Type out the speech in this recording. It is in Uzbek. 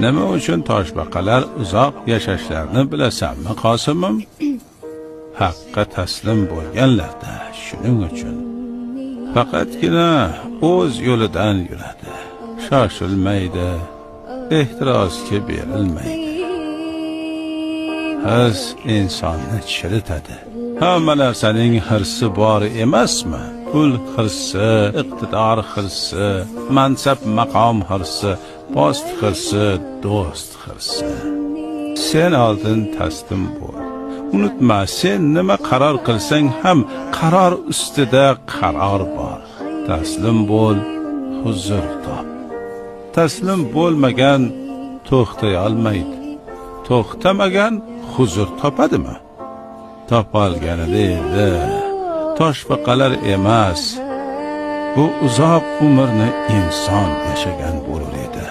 Nima uchun toshbaqalar uzoq yashashlarini bilasanmi, Qosimim? Haqqa taslim bo'lganlarda shuning uchun. Faqatgina o'z yo'lidan yuradi. Shoshilmaydi, ehtirosga berilmaydi. His insonni chiritadi. Hamma narsaning hirsi bor emasmi? Pul hirsi, iqtidor hirsi, mansab maqom hirsi, post hirsi, do'st hirsi. Sen oldin taslim bo'l. Unutma, sen nima qaror qilsang ham qaror ustida qaror bor. Taslim bo'l, huzur top. Taslim bo'lmagan to'xtay olmaydi. To'xtamagan huzur topadimi? Topolganida edi. Toshbaqalar emas, bu uzoq umrni inson yashagan bo'lar edi.